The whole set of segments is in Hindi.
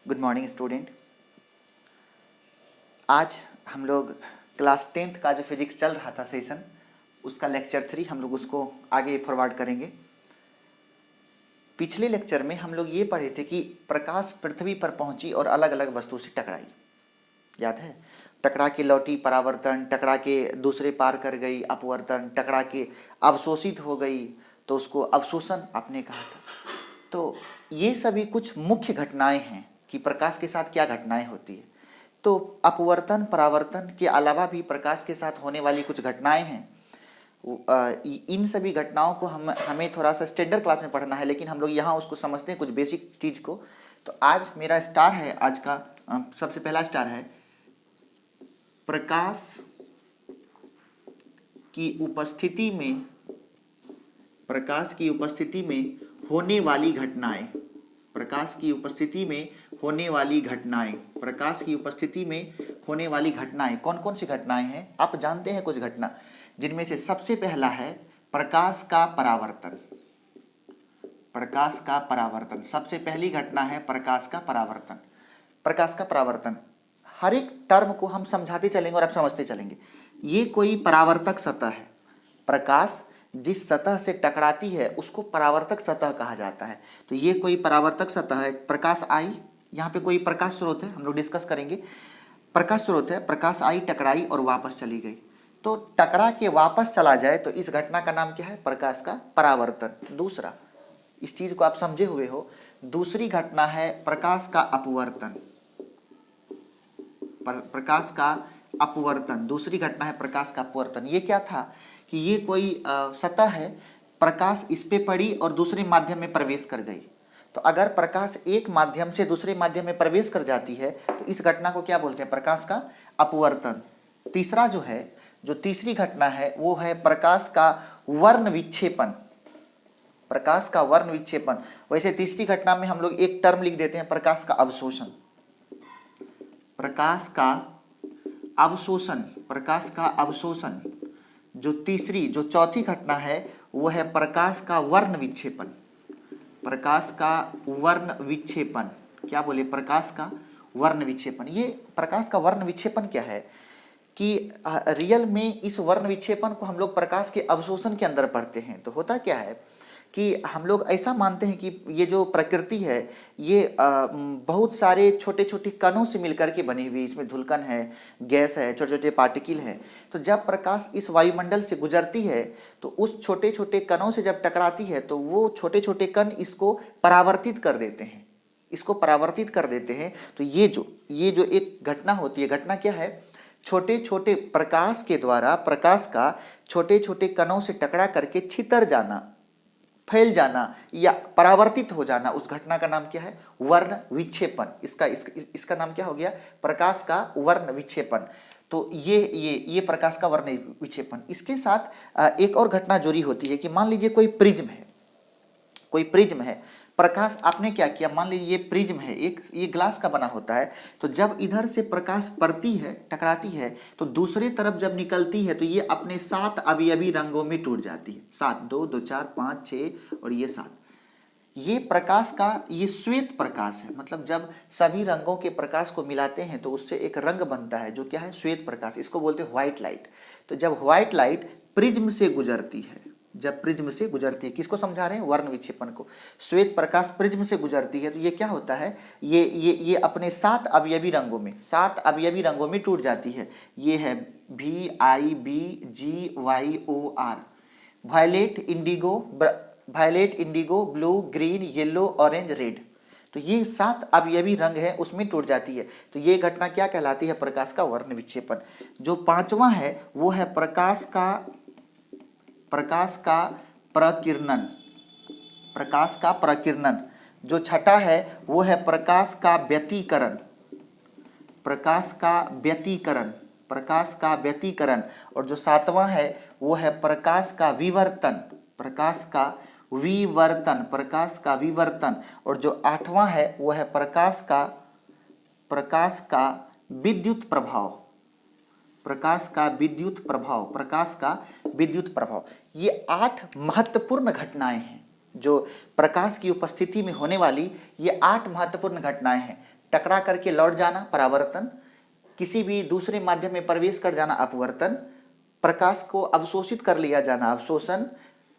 Good morning student. आज हम लोग क्लास 10th का जो फिजिक्स चल रहा था सेशन, उसका लेक्चर 3 हम लोग उसको आगे फॉरवर्ड करेंगे। पिछले लेक्चर में हम लोग ये पढ़े थे कि प्रकाश पृथ्वी पर पहुंची और अलग अलग वस्तु से टकराई, याद है? टकरा के लौटी परावर्तन, टकरा के दूसरे पार कर गई अपवर्तन, टकरा के अवशोषित हो गई तो उसको अवशोषण आपने कहा था। तो ये सभी कुछ मुख्य घटनाएं हैं कि प्रकाश के साथ क्या घटनाएं होती है। तो अपवर्तन परावर्तन के अलावा भी प्रकाश के साथ होने वाली कुछ घटनाएं हैं। इन सभी घटनाओं को हमें थोड़ा सा स्टैंडर्ड क्लास में पढ़ना है, लेकिन हम लोग यहाँ उसको समझते हैं कुछ बेसिक चीज़ को। तो आज मेरा स्टार है, आज का सबसे पहला स्टार है प्रकाश की उपस्थिति में होने वाली घटनाएं। प्रकाश की उपस्थिति में होने वाली घटनाएं, प्रकाश की उपस्थिति में होने वाली घटनाएं कौन कौन सी घटनाएं हैं? आप जानते हैं कुछ घटना, जिनमें से सबसे पहला है प्रकाश का परावर्तन। प्रकाश का परावर्तन सबसे पहली घटना है, प्रकाश का परावर्तन। प्रकाश का परावर्तन, हर एक टर्म को हम समझाते चलेंगे और आप समझते चलेंगे। ये कोई परावर्तक सतह है। प्रकाश जिस सतह से टकराती है उसको परावर्तक सतह कहा जाता है। तो ये कोई परावर्तक सतह है। प्रकाश आई, यहाँ पे कोई प्रकाश स्रोत है, हम लोग डिस्कस करेंगे। प्रकाश स्रोत है, प्रकाश आई, टकराई और वापस चली गई। तो टकरा के वापस चला जाए तो इस घटना का नाम क्या है? प्रकाश का परावर्तन। दूसरा, इस चीज को आप समझे हुए हो। दूसरी घटना है प्रकाश का अपवर्तन। प्रकाश का अपवर्तन, दूसरी घटना है प्रकाश का अपवर्तन। ये क्या था कि ये कोई सतह है, प्रकाश इस पे पड़ी और दूसरे माध्यम में प्रवेश कर गई। तो अगर प्रकाश एक माध्यम से दूसरे माध्यम में प्रवेश कर जाती है तो इस घटना को क्या बोलते हैं? प्रकाश का अपवर्तन। तीसरा जो तीसरी घटना है वो है प्रकाश का वर्ण विक्षेपण। प्रकाश का वर्ण विक्षेपण। वैसे तीसरी घटना में हम लोग एक टर्म लिख देते हैं, प्रकाश का अवशोषण। प्रकाश का अवशोषण, प्रकाश का अवशोषण। जो चौथी घटना है वो है प्रकाश का वर्ण विक्षेपण। प्रकाश का वर्ण विक्षेपण, क्या बोले? प्रकाश का वर्ण विक्षेपण। ये प्रकाश का वर्ण विक्षेपण क्या है कि रियल में इस वर्ण विक्षेपण को हम लोग प्रकाश के अवशोषण के अंदर पढ़ते हैं। तो होता क्या है कि हम लोग ऐसा मानते हैं कि ये जो प्रकृति है ये बहुत सारे छोटे छोटे कणों से मिलकर के बनी हुई, इसमें धुलकण है, गैस है, छोटे छोटे पार्टिकल हैं। तो जब प्रकाश इस वायुमंडल से गुजरती है तो उस छोटे छोटे कणों से जब टकराती है तो वो छोटे छोटे कण इसको परावर्तित कर देते हैं, इसको परावर्तित कर देते हैं। तो ये जो एक घटना होती है, घटना क्या है? छोटे छोटे प्रकाश के द्वारा प्रकाश का छोटे छोटे कणों से टकरा करके छितर जाना, फैल जाना या परावर्तित हो जाना, उस घटना का नाम क्या है? वर्ण विक्षेपण। इसका नाम क्या हो गया? प्रकाश का वर्ण विक्षेपण। तो ये प्रकाश का वर्ण विक्षेपण। इसके साथ एक और घटना जुड़ी होती है कि मान लीजिए कोई प्रिज्म है, प्रकाश आपने क्या किया, मान लीजिए ये प्रिज्म है, ये ग्लास का बना होता है। तो जब इधर से प्रकाश पड़ती है, टकराती है, तो दूसरे तरफ जब निकलती है तो ये अपने 7 अवयवी रंगों में टूट जाती है। 7, 2, 2, 4, 5, 6 और ये 7। ये प्रकाश का ये श्वेत प्रकाश है। मतलब जब सभी रंगों के प्रकाश को मिलाते हैं तो उससे एक रंग बनता है जो क्या है? श्वेत प्रकाश। इसको बोलते हैं व्हाइट लाइट। तो जब व्हाइट लाइट प्रिज्म से गुजरती है, जब प्रिज्म से गुजरती है, किसको समझा रहे हैं? वर्ण विक्षेपण को। श्वेत प्रकाश प्रिज्म से गुजरती है तो ये क्या होता है? ये अपने 7 अवयवी रंगों में टूट जाती है। ये है VIBGYOR, violet, indigo, blue, green, yellow, orange, red. तो ये 7 अवयवी रंग है, उसमें टूट जाती है। तो ये घटना क्या कहलाती है? प्रकाश का वर्ण विक्षेपण। जो पांचवा है वो है प्रकाश का प्रकिरणन। प्रकाश का प्रकिरणन। जो छठा है वो है प्रकाश का व्यतिकरण। प्रकाश का व्यतिकरण। और जो सातवां है वो है प्रकाश का विवर्तन। प्रकाश का विवर्तन। और जो आठवां है वो है प्रकाश का विद्युत प्रभाव। प्रकाश का विद्युत प्रभाव। ये 8 महत्वपूर्ण घटनाएं हैं जो प्रकाश की उपस्थिति में होने वाली, ये 8 महत्वपूर्ण घटनाएं हैं। टकरा करके लौट जाना परावर्तन, किसी भी दूसरे माध्यम में प्रवेश कर जाना अपवर्तन, प्रकाश को अवशोषित कर लिया जाना अवशोषण,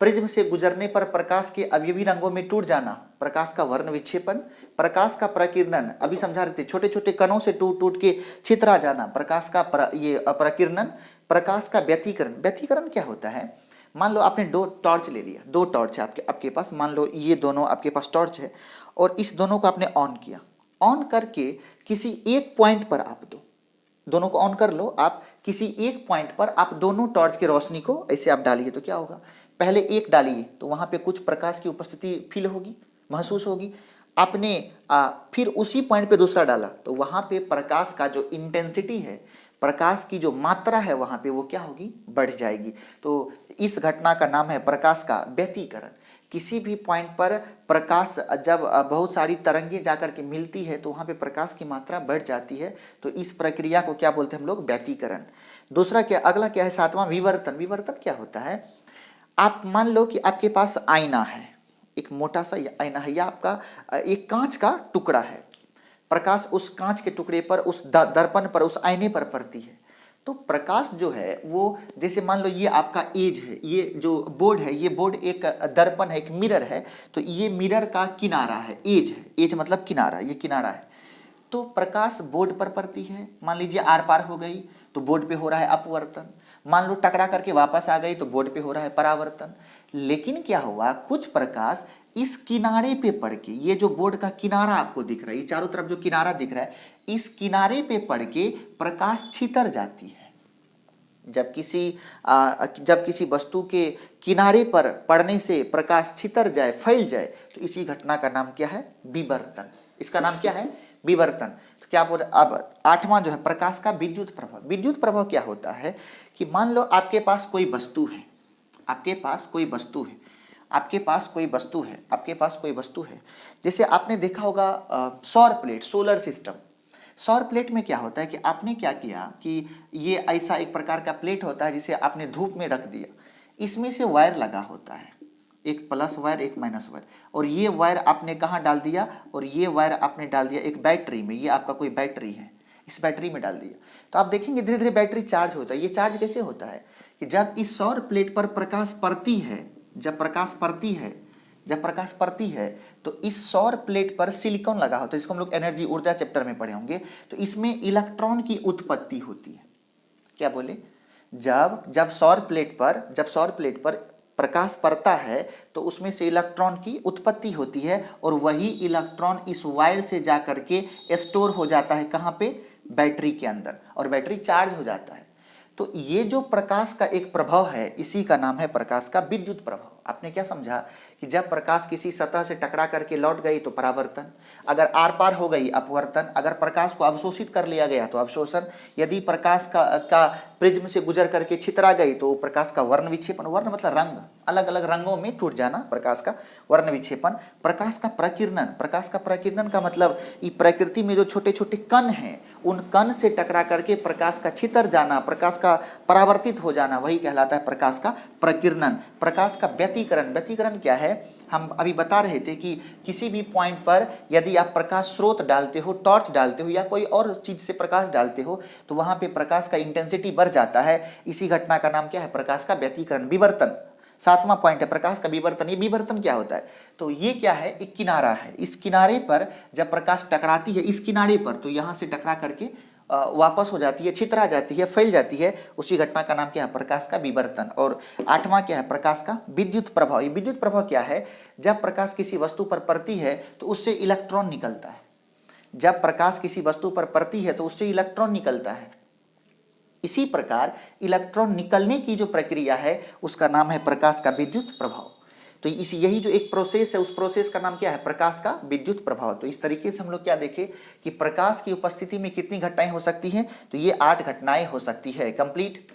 प्रिज्म से गुजरने पर प्रकाश के अवयवी रंगों में टूट जाना प्रकाश का वर्ण विक्षेपण, प्रकाश का प्रकीर्णन, अभी समझा रहे थे छोटे छोटे कणों से टूट टूट के छितरा जाना प्रकाश का ये प्रकीर्णन, प्रकाश का व्यतिकरण। व्यतिकरण क्या होता है? मान लो आपने दो टॉर्च ले लिया, दो टॉर्च है आपके पास, मान लो ये दोनों आपके पास टॉर्च है और इस दोनों को आपने ऑन किया, ऑन करके किसी एक पॉइंट पर आप दोनों को ऑन कर लो, आप किसी एक पॉइंट पर आप दोनों टॉर्च की रोशनी को ऐसे आप डालिए तो क्या होगा? पहले एक डालिए तो वहां पे कुछ प्रकाश की उपस्थिति फील होगी, महसूस होगी। आपने फिर उसी पॉइंट पे दूसरा डाला तो वहां पे प्रकाश का जो इंटेंसिटी है, प्रकाश की जो मात्रा है वहां पे वो क्या होगी? बढ़ जाएगी। तो इस घटना का नाम है प्रकाश का व्यतिकरण। किसी भी पॉइंट पर प्रकाश जब बहुत सारी तरंगें जाकर के मिलती है तो वहां पे प्रकाश की मात्रा बढ़ जाती है, तो इस प्रक्रिया को क्या बोलते हैं हम लोग? व्यतिकरण। दूसरा क्या, अगला क्या है? सातवां विवर्तन। विवर्तन क्या होता है? आप मान लो कि आपके पास आईना है, एक मोटा सा आईना है या आपका एक कांच का टुकड़ा है, प्रकाश उस कांच के टुकड़े पर, उस दर्पण पर, उस आईने पर पड़ती है, तो प्रकाश जो है वो, जैसे मान लो ये आपका एज है, ये जो बोर्ड है, ये बोर्ड एक दर्पण है, एक मिरर है, तो ये मिरर का किनारा है, एज है, एज मतलब किनारा, ये किनारा है। तो प्रकाश बोर्ड पर पड़ती है, मान लीजिए आर पार हो गई तो बोर्ड पे हो रहा है अपवर्तन, मान लो टकरा करके वापस आ गई तो बोर्ड पे हो रहा है परावर्तन। लेकिन क्या हुआ, कुछ प्रकाश इस किनारे पे पड़ के, ये जो बोर्ड का किनारा आपको दिख रहा है, ये चारों तरफ जो किनारा दिख रहा है, इस किनारे पे पड़ के प्रकाश छितर जाती है। जब किसी वस्तु के किनारे पर पड़ने से प्रकाश छितर जाए, फैल जाए, तो इसी घटना का नाम क्या है? विवर्तन। इसका नाम क्या है? विवर्तन। तो क्या बोल, अब आठवां जो है प्रकाश का विद्युत प्रभाव। विद्युत प्रभाव क्या होता है कि मान लो आपके पास कोई वस्तु है, आपके पास कोई वस्तु है, आपके पास कोई वस्तु है, आपके पास कोई वस्तु है, जैसे आपने देखा होगा सौर प्लेट, सोलर सिस्टम। सौर प्लेट में क्या होता है कि आपने क्या किया कि ये ऐसा एक प्रकार का प्लेट होता है जिसे आपने धूप में रख दिया, इसमें से वायर लगा होता है, एक प्लस वायर एक माइनस वायर, और ये वायर आपने कहाँ डाल दिया? और ये वायर आपने डाल दिया एक बैटरी में, ये आपका कोई बैटरी है, इस बैटरी में डाल दिया। तो आप देखेंगे धीरे धीरे बैटरी चार्ज होता है। ये चार्ज कैसे होता है कि जब इस सौर प्लेट पर प्रकाश पड़ती है, जब प्रकाश पड़ती है तो इस सौर प्लेट पर सिलिकॉन लगा होता है, जिसको हम लोग एनर्जी ऊर्जा चैप्टर में पढ़े होंगे। तो इसमें इलेक्ट्रॉन की उत्पत्ति होती है। क्या बोले? जब सौर प्लेट पर प्रकाश पड़ता है तो उसमें से इलेक्ट्रॉन की उत्पत्ति होती है, और वही इलेक्ट्रॉन इस वायर से जा करके स्टोर हो जाता है कहाँ पे? बैटरी के अंदर, और बैटरी चार्ज हो जाता है। तो ये जो प्रकाश का एक प्रभाव है, इसी का नाम है प्रकाश का विद्युत प्रभाव। आपने क्या समझा कि जब प्रकाश किसी सतह से टकरा करके लौट गई तो परावर्तन, अगर आर पार हो गई अपवर्तन, अगर प्रकाश को अवशोषित कर लिया गया तो अवशोषण, यदि प्रकाश का प्रिज्म से गुजर करके छितरा गई तो प्रकाश का वर्ण विक्षेपण। वर्ण मतलब रंग, अलग अलग रंगों में टूट जाना, प्रकाश का वर्ण विक्षेपण। प्रकाश का प्रकीर्णन, प्रकाश का प्रकीर्णन का मतलब ये प्रकृति में जो छोटे छोटे कण हैं, उन कण से टकरा करके प्रकाश का छितर जाना, प्रकाश का परावर्तित हो जाना, वही कहलाता है प्रकाश का प्रकीर्णन। प्रकाश का व्यतिकरण, व्यतिकरण क्या है? हम अभी बता रहे थे कि किसी भी पॉइंट पर यदि आप प्रकाश स्रोत डालते हो, टॉर्च डालते हो या कोई और चीज से प्रकाश डालते हो, तो वहां पे प्रकाश का इंटेंसिटी बढ़ जाता है। इसी घटना का नाम क्या है? प्रकाश का व्यतिकरण, विवर्तन। सातवां पॉइंट है प्रकाश का विवर्तन। ये विवर्तन क्या होता है? तो ये क्या है? एक किनारा है, इस किनारे पर जब प्रकाश टकराती है इस किनारे पर, तो यहां से टकरा करके वापस हो जाती है, छितरा जाती है, फैल जाती है। उसी घटना का नाम क्या है? प्रकाश का विवर्तन। और आठवां क्या है? प्रकाश का विद्युत प्रभाव। ये विद्युत प्रभाव क्या है? जब प्रकाश किसी वस्तु पर पड़ती है तो उससे इलेक्ट्रॉन निकलता है। जब प्रकाश किसी वस्तु पर पड़ती है तो उससे इलेक्ट्रॉन निकलता है। इसी प्रकार इलेक्ट्रॉन निकलने की जो प्रक्रिया है उसका नाम है प्रकाश का विद्युत प्रभाव। तो यही जो एक प्रोसेस है, उस प्रोसेस का नाम क्या है? प्रकाश का विद्युत प्रभाव। तो इस तरीके से हम लोग क्या देखें कि प्रकाश की उपस्थिति में कितनी घटनाएं हो सकती हैं? तो ये 8 घटनाएं हो सकती है। कंप्लीट।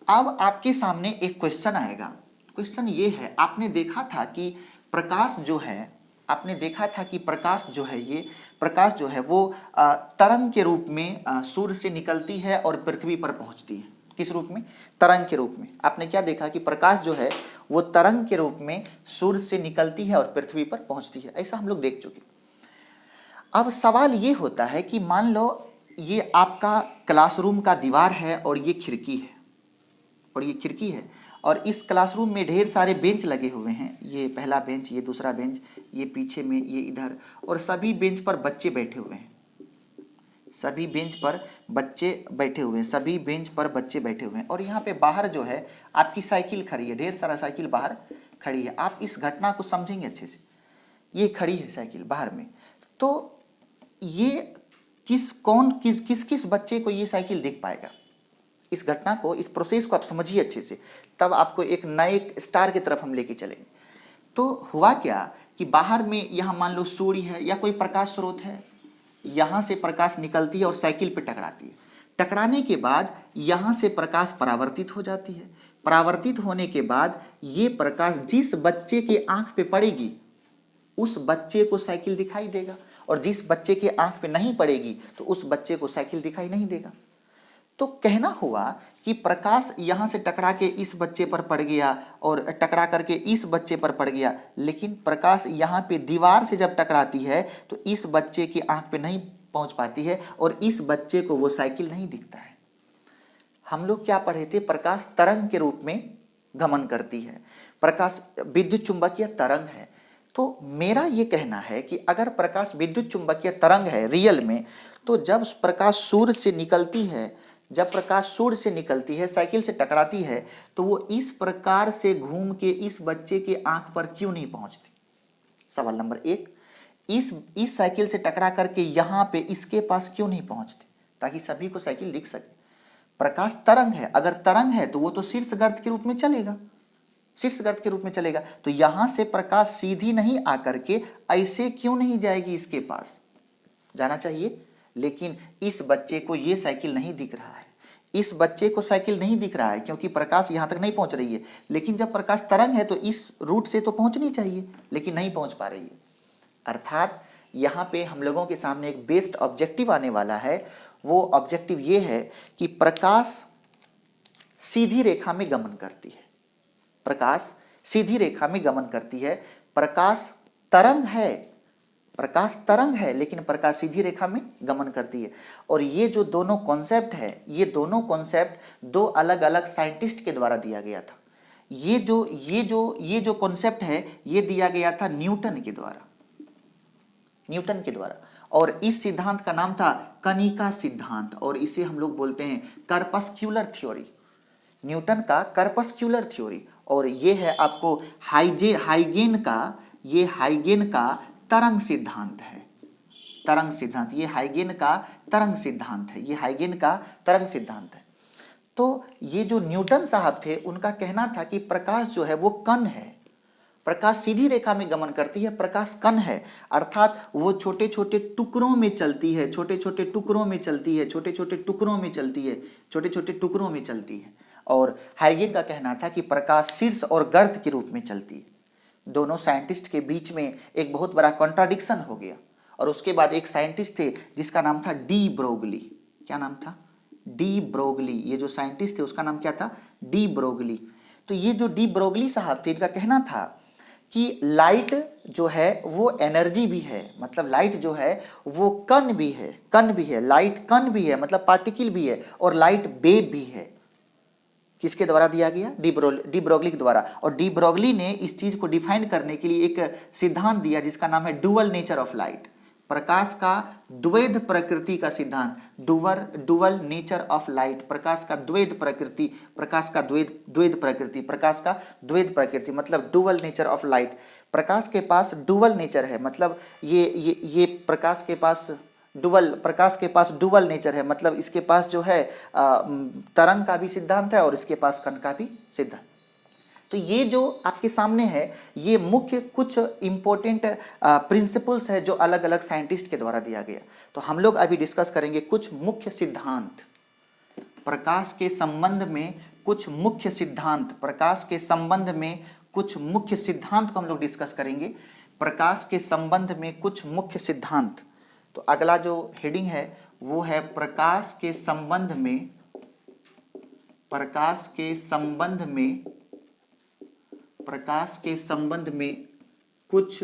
अब आपके सामने एक क्वेश्चन आएगा। क्वेश्चन ये है, आपने देखा था कि प्रकाश जो है, ये प्रकाश जो है वो तरंग के रूप में सूर्य से निकलती है और पृथ्वी पर पहुंचती है। किस रूप में? तरंग के रूप में। आपने क्या देखा कि प्रकाश जो है वो तरंग के रूप में सूर्य से निकलती है और पृथ्वी पर पहुंचती है। ऐसा हम लोग देख चुके। अब सवाल ये होता है कि मान लो ये आपका क्लासरूम का दीवार है और ये खिड़की है, और ये खिड़की है, और इस क्लासरूम में ढेर सारे बेंच लगे हुए हैं, ये पहला बेंच, ये दूसरा बेंच, ये पीछे में, ये इधर, और सभी बेंच पर बच्चे बैठे हुए हैं, सभी बेंच पर बच्चे बैठे हुए हैं, सभी बेंच पर बच्चे बैठे हुए हैं। और यहाँ पे बाहर जो है आपकी साइकिल खड़ी है, ढेर सारा साइकिल बाहर खड़ी है। आप इस घटना को समझेंगे अच्छे से, ये खड़ी है साइकिल बाहर में, तो ये किस किस बच्चे को ये साइकिल देख पाएगा? इस घटना को, इस प्रोसेस को आप समझिए अच्छे से, तब आपको एक नए स्टार की तरफ हम लेके चलेंगे। तो हुआ क्या कि बाहर में यहाँ मान लो सूर्य है या कोई प्रकाश स्रोत है, यहाँ से प्रकाश निकलती है और साइकिल पे टकराती है। टकराने के बाद यहाँ से प्रकाश परावर्तित हो जाती है। परावर्तित होने के बाद ये प्रकाश जिस बच्चे के आंख पे पड़ेगी उस बच्चे को साइकिल दिखाई देगा, और जिस बच्चे के आंख पे नहीं पड़ेगी तो उस बच्चे को साइकिल दिखाई नहीं देगा। तो कहना हुआ कि प्रकाश यहाँ से टकरा के इस बच्चे पर पड़ गया और टकरा करके इस बच्चे पर पड़ गया, लेकिन प्रकाश यहाँ पे दीवार से जब टकराती है तो इस बच्चे की आंख पे नहीं पहुँच पाती है और इस बच्चे को वो साइकिल नहीं दिखता है। हम लोग क्या पढ़े थे? प्रकाश तरंग के रूप में गमन करती है, प्रकाश विद्युत चुंबकीय तरंग है। तो मेरा ये कहना है कि अगर प्रकाश विद्युत चुंबकीय तरंग है रियल में, तो जब प्रकाश सूर्य से निकलती है, जब प्रकाश सूर्य से निकलती है, साइकिल से टकराती है, तो वो इस प्रकार से घूम के इस बच्चे के आंख पर क्यों नहीं पहुंचती? सवाल नंबर एक, इस साइकिल से टकरा करके यहाँ पे इसके पास क्यों नहीं पहुंचती, ताकि सभी को साइकिल दिख सके। प्रकाश तरंग है, अगर तरंग है तो वो तो शीर्षगर्त के रूप में चलेगा, शीर्षगर्त के रूप में चलेगा, तो यहां से प्रकाश सीधी नहीं आकर के ऐसे क्यों नहीं जाएगी इसके पास? जाना चाहिए। लेकिन इस बच्चे को ये साइकिल नहीं दिख रहा है, इस बच्चे को साइकिल नहीं दिख रहा है क्योंकि प्रकाश यहां तक नहीं पहुंच रही है। लेकिन जब प्रकाश तरंग है तो इस रूट से तो पहुंचनी चाहिए, लेकिन नहीं पहुंच पा रही है। अर्थात यहाँ पे हम लोगों के सामने एक बेस्ट ऑब्जेक्टिव आने वाला है। वो ऑब्जेक्टिव ये है कि प्रकाश सीधी रेखा में गमन करती है, प्रकाश सीधी रेखा में गमन करती है। प्रकाश तरंग है, प्रकाश तरंग है, लेकिन प्रकाश सीधी रेखा में गमन करती है। और ये जो दोनों कॉन्सेप्ट है, ये दोनों कॉन्सेप्ट दो अलग अलग साइंटिस्ट के द्वारा दिया गया था। ये जो कॉन्सेप्ट है ये दिया गया था न्यूटन के द्वारा, न्यूटन के द्वारा। और इस सिद्धांत का नाम था कनिका सिद्धांत, और इसे हम लोग बोलते हैं कर्पस्क्यूलर थ्योरी, न्यूटन का कर्पस्क्यूलर थ्योरी। और ये है आपको हाइगेन का तरंग सिद्धांत है, तरंग सिद्धांत, ये हाइगेन का तरंग सिद्धांत है, ये हाइगेन का तरंग सिद्धांत है। तो ये जो न्यूटन साहब थे उनका कहना था कि प्रकाश जो है वो कण है, प्रकाश सीधी रेखा में गमन करती है, प्रकाश कण है, अर्थात वो छोटे छोटे टुकड़ों में चलती है, छोटे छोटे टुकड़ों में चलती है, छोटे छोटे टुकड़ों में चलती है, छोटे छोटे टुकड़ों में चलती है। और हाइगेन का कहना था कि प्रकाश शीर्ष और गर्त के रूप में चलती है। दोनों साइंटिस्ट के बीच में एक बहुत बड़ा कॉन्ट्राडिक्शन हो गया। और उसके बाद एक साइंटिस्ट थे जिसका नाम था डी ब्रोगली। क्या नाम था? De Broglie. ये जो साइंटिस्ट थे उसका नाम क्या था? De Broglie. तो ये जो डी ब्रोगली साहब थे, इनका कहना था कि लाइट जो है वो एनर्जी भी है, मतलब लाइट जो है वो कण भी है, कण भी है, लाइट कण भी है, मतलब पार्टिकल भी है, और लाइट वेव भी है। किसके द्वारा दिया गया? डी ब्रोगली के द्वारा। और डी ब्रोगली ने इस चीज को डिफाइन करने के लिए एक सिद्धांत दिया जिसका नाम है डुअल नेचर ऑफ लाइट, प्रकाश का द्वैध प्रकृति का सिद्धांत, डुअल नेचर ऑफ लाइट, प्रकाश का द्वैध प्रकृति, प्रकाश का द्वैध प्रकृति, प्रकाश का द्वैध प्रकृति, मतलब डुअल नेचर ऑफ लाइट। प्रकाश के पास डुअल नेचर है, मतलब ये प्रकाश के पास डुअल नेचर है, मतलब इसके पास जो है तरंग का भी सिद्धांत है और इसके पास कण का भी सिद्धांत। तो ये जो आपके सामने है ये मुख्य कुछ इंपॉर्टेंट प्रिंसिपल्स है जो अलग अलग साइंटिस्ट के द्वारा दिया गया। तो हम लोग अभी डिस्कस करेंगे कुछ मुख्य सिद्धांत प्रकाश के संबंध में, कुछ मुख्य सिद्धांत प्रकाश के संबंध में, कुछ मुख्य सिद्धांत को हम लोग डिस्कस करेंगे। प्रकाश के संबंध में कुछ मुख्य सिद्धांत। तो अगला जो हेडिंग है वो है प्रकाश के संबंध में, प्रकाश के संबंध में, प्रकाश के संबंध में कुछ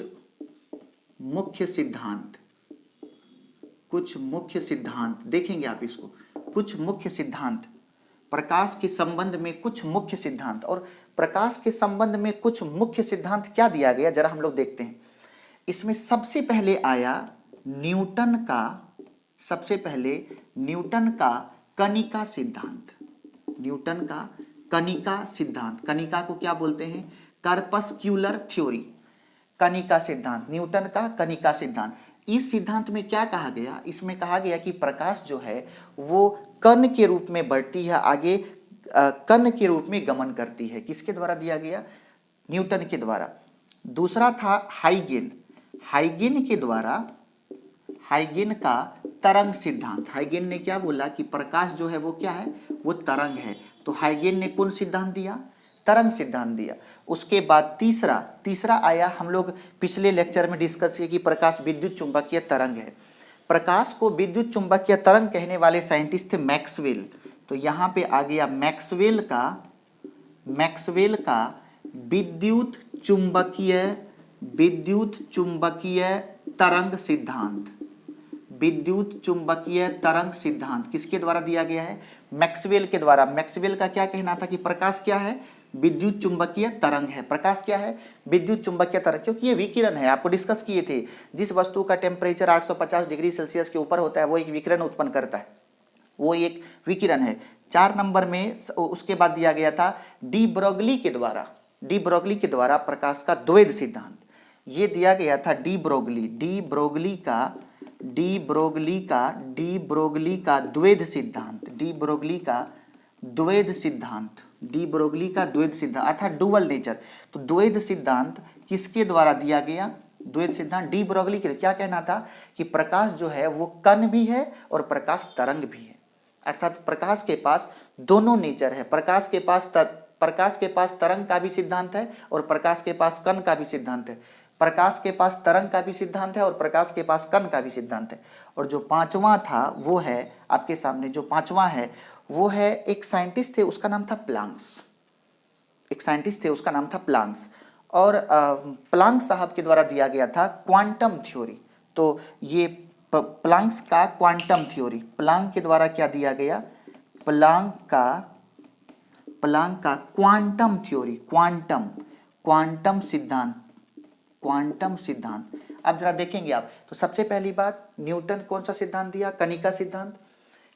मुख्य सिद्धांत, कुछ मुख्य सिद्धांत देखेंगे आप इसको, कुछ मुख्य सिद्धांत, प्रकाश के संबंध में कुछ मुख्य सिद्धांत। और प्रकाश के संबंध में कुछ मुख्य सिद्धांत क्या दिया गया, जरा हम लोग देखते हैं। इसमें सबसे पहले आया न्यूटन का, सबसे पहले न्यूटन का कणिका सिद्धांत। न्यूटन का कणिका सिद्धांत, कणिका को क्या बोलते हैं, कर्पस्क्यूलर थ्योरी, कणिका सिद्धांत, न्यूटन का कणिका सिद्धांत। इस सिद्धांत में क्या कहा गया, इसमें कहा गया कि प्रकाश जो है वो कण के रूप में बढ़ती है, आगे कण के रूप में गमन करती है। किसके द्वारा दिया गया, न्यूटन के द्वारा। दूसरा था हाइगेन, हाइगेन के द्वारा, हाइगेन का तरंग सिद्धांत। हाइगेन ने क्या बोला कि प्रकाश जो है वो क्या है, वो तरंग है। तो हाइगेन ने कौन सिद्धांत दिया, तरंग सिद्धांत दिया। उसके बाद तीसरा आया, हम लोग पिछले लेक्चर में डिस्कस किया कि प्रकाश विद्युत चुंबकीय तरंग है। प्रकाश को विद्युत चुंबकीय तरंग कहने वाले साइंटिस्ट थे मैक्सवेल। तो यहाँ पे आ गया मैक्सवेल का विद्युत चुंबकीय तरंग सिद्धांत। विद्युत चुंबकीय तरंग सिद्धांत किसके द्वारा दिया गया है, मैक्सवेल के द्वारा। मैक्सवेल का क्या कहना था कि प्रकाश क्या है, विद्युत चुंबकीय तरंग है। प्रकाश क्या है, विद्युत चुंबकीय तरंग, क्योंकि ये विकिरण है। आपको डिस्कस किए थे, जिस वस्तु का टेम्परेचर 850 डिग्री सेल्सियस के ऊपर होता है वो एक विकिरण उत्पन्न करता है, वो एक विकिरण है। 4 नंबर में उसके बाद दिया गया था डी ब्रोगली के द्वारा प्रकाश का द्वैध सिद्धांत। ये दिया गया था डी ब्रोगली का द्वैध सिद्धांत, अर्थात डुअल नेचर। तो द्वैध सिद्धांत किसके द्वारा दिया गया, द्वैध सिद्धांत डी ब्रोगली के। क्या कहना था कि प्रकाश जो है वो कण भी है और प्रकाश तरंग भी है, अर्थात प्रकाश के पास दोनों नेचर है। प्रकाश के पास तरंग का भी सिद्धांत है और प्रकाश के पास कण का भी सिद्धांत है। प्रकाश के पास तरंग का भी सिद्धांत है और प्रकाश के पास कण का भी सिद्धांत है। और जो पांचवा था वो है आपके सामने, जो पांचवा है वो है एक साइंटिस्ट थे, उसका नाम था प्लांक्स। और प्लांक साहब के द्वारा दिया गया था क्वांटम थ्योरी। तो ये प्लांक्स का क्वांटम थ्योरी, प्लांक के द्वारा क्या दिया गया, प्लांक का क्वांटम थ्योरी, क्वांटम सिद्धांत। अब जरा देखेंगे आप, तो सबसे पहली बात, न्यूटन कौन सा सिद्धांत दिया, कणिका सिद्धांत।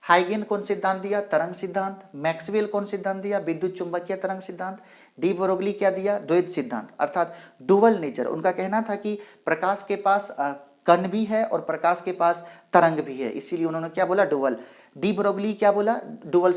हाइगेन कौन सिद्धांत दिया, तरंग सिद्धांत। मैक्सवेल कौन सिद्धांत दिया, विद्युत चुंबकीय तरंग सिद्धांत। डी ब्रोगली क्या दिया, द्वैध सिद्धांत, अर्थात डुअल नेचर। उनका कहना था कि प्रकाश के पास कण भी है और प्रकाश के पास तरंग भी है, इसीलिए उन्होंने क्या बोला, डुअल। डी ब्रोगली क्या बोला, डुअल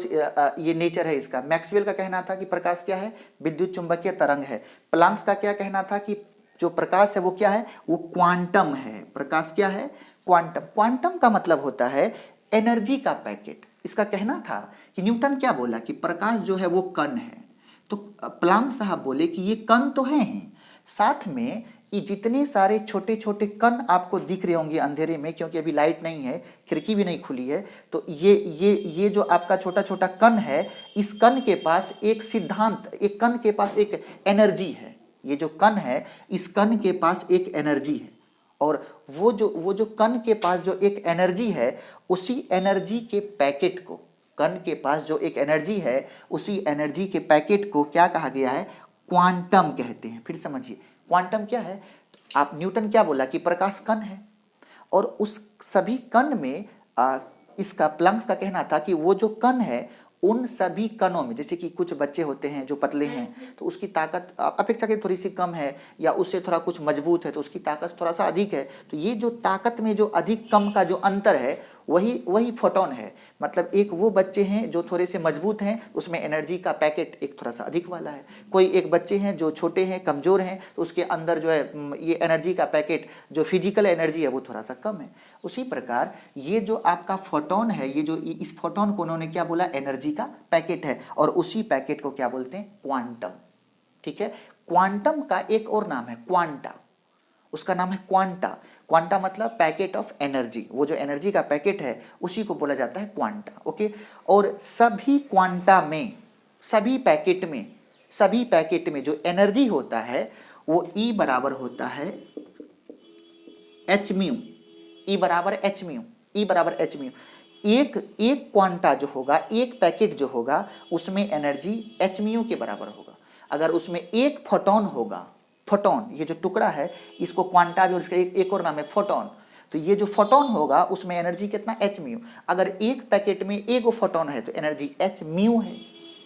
ये नेचर है इसका। मैक्सवेल का कहना था कि प्रकाश क्या है, विद्युत चुंबकीय तरंग है। प्लांक्स का क्या कहना था कि जो प्रकाश है वो क्या है, वो क्वांटम है। प्रकाश क्या है, क्वांटम का मतलब होता है एनर्जी का पैकेट। इसका कहना था कि न्यूटन क्या बोला कि प्रकाश जो है वो कण है, तो प्लांक साहब बोले कि ये कण तो हैं ही, साथ में ये जितने सारे छोटे छोटे कण आपको दिख रहे होंगे अंधेरे में, क्योंकि अभी लाइट नहीं है, खिड़की भी नहीं खुली है, तो ये जो आपका छोटा छोटा कण है, इस कण के पास एक सिद्धांत, एक कण के पास एक एनर्जी है। ये जो कण है, इस कण के पास एक एनर्जी है, और वो जो कण के पास जो एक एनर्जी है, उसी एनर्जी के पैकेट को, कण के पास जो एक एनर्जी है, उसी एनर्जी के पैकेट को क्या कहा गया है, क्वांटम कहते हैं। फिर समझिए क्वांटम क्या है। आप न्यूटन क्या बोला कि प्रकाश कण है, और उस सभी कण में इसका प्लांक का कहना था कि वो जो कण है, उन सभी कणों में, जैसे कि कुछ बच्चे होते हैं जो पतले हैं तो उसकी ताकत अपेक्षाकृत थोड़ी सी कम है, या उससे थोड़ा कुछ मजबूत है तो उसकी ताकत थोड़ा सा अधिक है। तो ये जो ताकत में जो अधिक कम का जो अंतर है, वही फोटोन है। मतलब एक वो बच्चे हैं जो थोड़े से मजबूत हैं, उसमें एनर्जी का पैकेट एक थोड़ा सा अधिक वाला है। कोई एक बच्चे हैं जो छोटे हैं, कमज़ोर हैं, तो उसके अंदर जो है ये एनर्जी का पैकेट, जो फिजिकल एनर्जी है, वो थोड़ा सा कम है। उसी प्रकार ये जो आपका फोटोन है, ये जो इस फोटोन को उन्होंने क्या बोला, एनर्जी का पैकेट है, और उसी पैकेट को क्या बोलते हैं, क्वांटम। ठीक है, क्वांटम का एक और नाम है क्वांटा, उसका नाम है क्वांटा। क्वांटा मतलब पैकेट ऑफ एनर्जी, वो जो एनर्जी का पैकेट है उसी को बोला जाता है क्वांटा। ओके, और सभी क्वांटा में, सभी पैकेट में जो एनर्जी होता है वो E बराबर होता है h म्यू, E बराबर h म्यू। E बराबर एच म्यू। एक एक क्वांटा जो होगा, एक पैकेट जो होगा, उसमें एनर्जी एच म्यू के बराबर होगा। अगर उसमें एक फोटोन होगा, फोटोन ये जो टुकड़ा है, इसको क्वांटा भी और इसका एक और नाम है फोटोन, तो ये जो फोटोन होगा उसमें एनर्जी कितना एच म्यू। अगर एक पैकेट में एक फोटोन है तो एनर्जी एच म्यू है।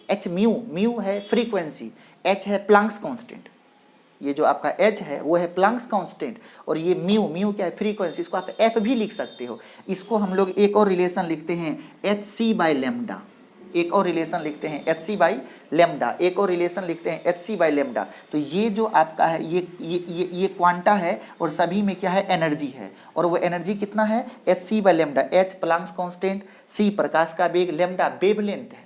एच म्यू, म्यू है फ्रीक्वेंसी, एच है प्लैंक्स कांस्टेंट। ये जो आपका एच है वो है प्लैंक्स कांस्टेंट, और ये म्यू, म्यू क्या है फ्रीक्वेंसी, इसको आप एफ भी लिख सकते हो। इसको हम लोग एक और रिलेशन लिखते हैं एच सी बाई लेमडा, एक और रिलेशन लिखते हैं एच सी बाई लेमडा, एक और रिलेशन लिखते हैं एच सी बाई लेमडा। तो ये जो आपका है ये क्वांटा है और सभी में क्या है एनर्जी है, और वो एनर्जी कितना है H C by lambda. H Planck's constant, C प्रकाश का वेग, लेमडा वेवलेंथ है,